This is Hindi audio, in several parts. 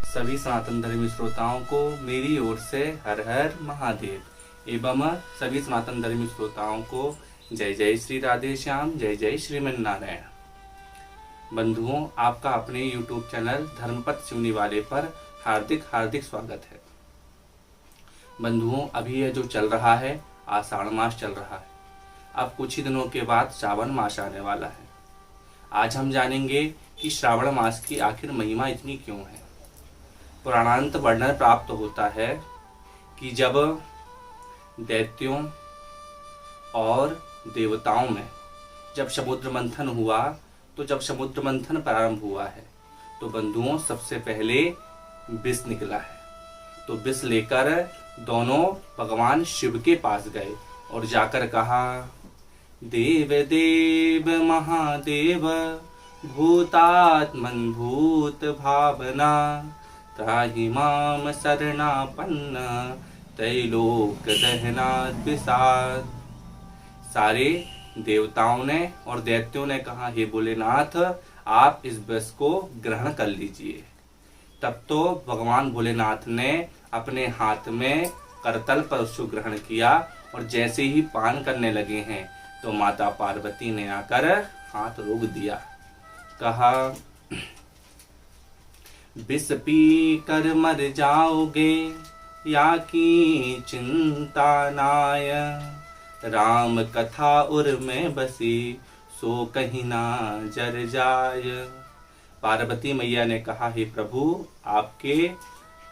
सभी सनातन धर्मी श्रोताओं को मेरी ओर से हर हर महादेव एवं सभी सनातन धर्मी श्रोताओं को जय जय श्री राधे श्याम, जय जय श्रीमन नारायण। बंधुओं, आपका अपने YouTube चैनल धर्मपथ शिवनी वाले पर हार्दिक हार्दिक स्वागत है। बंधुओं, अभी यह जो चल रहा है आषाढ़ मास चल रहा है। अब कुछ ही दिनों के बाद श्रावण मास आने वाला है। आज हम जानेंगे कि श्रावण मास की आखिर महिमा इतनी क्यों है। पुराणांत वर्णन प्राप्त होता है कि जब दैत्यों और देवताओं में जब समुद्र मंथन हुआ, तो जब समुद्र मंथन प्रारंभ हुआ है तो बंधुओं सबसे पहले विष निकला है। तो विष लेकर दोनों भगवान शिव के पास गए और जाकर कहा, देव देव महादेव भूतात्मन भूत भावना त्राहि माम शरणापन्न त्रैलोक दहनात् विषाद। सारे देवताओं ने और दैत्यों ने कहा, हे भोलेनाथ, आप इस विष को ग्रहण कर लीजिए। तब तो भगवान भोलेनाथ ने अपने हाथ में करतल पर उसको ग्रहण किया और जैसे ही पान करने लगे हैं तो माता पार्वती ने आकर हाथ रोक दिया। कहा, विष पी कर मर जाओगे या की चिंता नाय, राम कथा उर में बसी सो कहीं ना जर जाय। पार्वती मैया ने कहा, हे प्रभु, आपके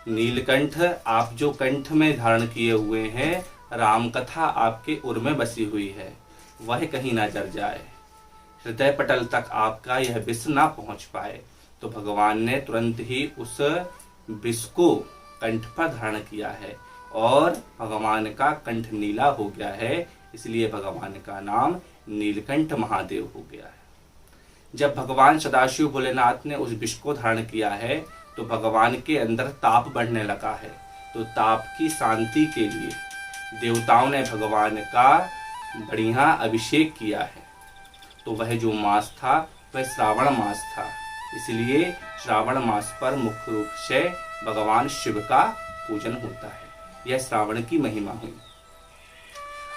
नीलकंठ, आप जो कंठ में धारण किए हुए हैं, राम कथा आपके उर में बसी हुई है, वह कहीं ना जर जाए, हृदय पटल तक आपका यह विष ना पहुंच पाए। तो भगवान ने तुरंत ही उस विष को कंठ पर धारण किया है और भगवान का कंठ नीला हो गया है, इसलिए भगवान का नाम नीलकंठ महादेव हो गया है। जब भगवान सदाशिव भोलेनाथ ने उस विष को धारण किया है तो भगवान के अंदर ताप बढ़ने लगा है। तो ताप की शांति के लिए देवताओं ने भगवान का बढ़िया अभिषेक किया है। तो वह जो मास था वह श्रावण मास था, इसलिए श्रावण मास पर मुख्य रूप से भगवान शिव का पूजन होता है। यह श्रावण की महिमा हुई।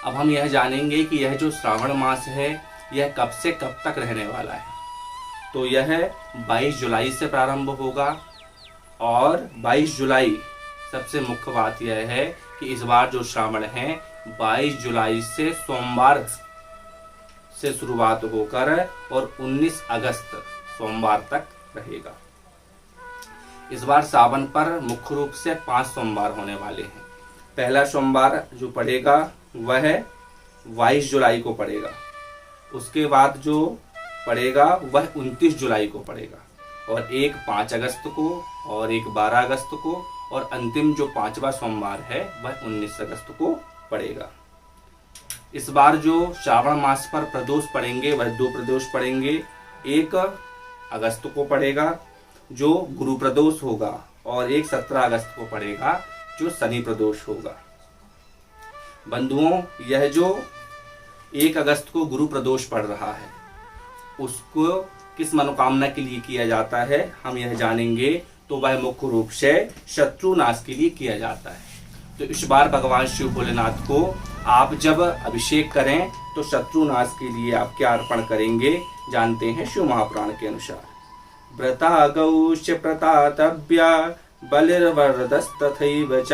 अब हम यह जानेंगे कि यह जो श्रावण मास है यह कब से कब तक रहने वाला है। तो यह 22 जुलाई से प्रारंभ होगा और 22 जुलाई, सबसे मुख्य बात यह है कि इस बार जो श्रावण है 22 जुलाई से सोमवार से शुरुआत होकर और 19 अगस्त सोमवार तक रहेगा। इस बार सावन पर मुख्य रूप से 5 सोमवार होने वाले हैं। पहला सोमवार जो पड़ेगा वह 22 जुलाई को पड़ेगा। उसके बाद जो पड़ेगा वह 29 जुलाई को पड़ेगा और एक 5 अगस्त को और एक 12 अगस्त को और अंतिम जो 5वां सोमवार है वह 19 अगस्त को पड़ेगा। इस बार जो श्रावण मास पर प्रदोष पड़ेंगे वह 2 प्रदोष पड़ेंगे। एक अगस्त को पड़ेगा जो गुरु प्रदोष होगा और एक 17 अगस्त को पड़ेगा जो शनि प्रदोष होगा। बंधुओं, यह जो 1 अगस्त को गुरु प्रदोष पड़ रहा है उसको किस मनोकामना के लिए किया जाता है हम यह जानेंगे। तो वह मुख्य रूप से शत्रु नाश के लिए किया जाता है। तो इस बार भगवान शिव भोलेनाथ को आप जब अभिषेक करें तो शत्रु नाश के लिए आप क्या अर्पण करेंगे, जानते हैं शिव महापुराण के अनुसार। व्रता गौश्च प्रतातव्या बलिर्वरदस्तथैव च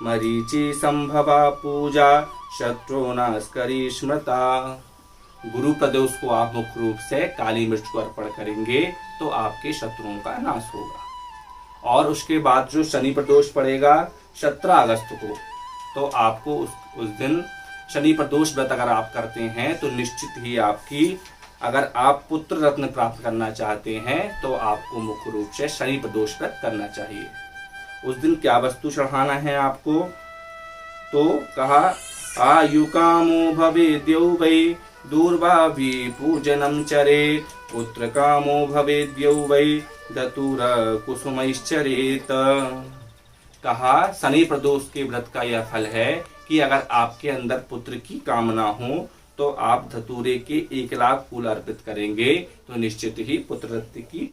मरीचि संभवा पूजा शत्रुनाशकरी स्मृता। गुरु प्रदोष को आप मुख्य रूप से काली मिर्च को अर्पण करेंगे तो आपके शत्रुओं का नाश होगा। और उसके बाद जो शनि प्रदोष पड़ेगा 17 अगस्त को, तो आपको उस दिन शनि प्रदोष व्रत अगर आप करते हैं तो निश्चित ही आपकी, अगर आप पुत्र रत्न प्राप्त करना चाहते हैं तो आपको मुख्य रूप से शनि प्रदोष व्रत करना चाहिए। उस दिन क्या वस्तु चढ़ाना है आपको, तो कहा, आयुकामो भवेद्यौ वै दूर्वाभि पूजनम चरे, पुत्र कामो भवेद्यौ वै धतूर कुसुमैश्चरेत। कहा, शनि प्रदोष के व्रत का यह फल है कि अगर आपके अंदर पुत्र की कामना हो तो आप धतूरे के 1 लाख फूल अर्पित करेंगे तो निश्चित ही पुत्र रत्न की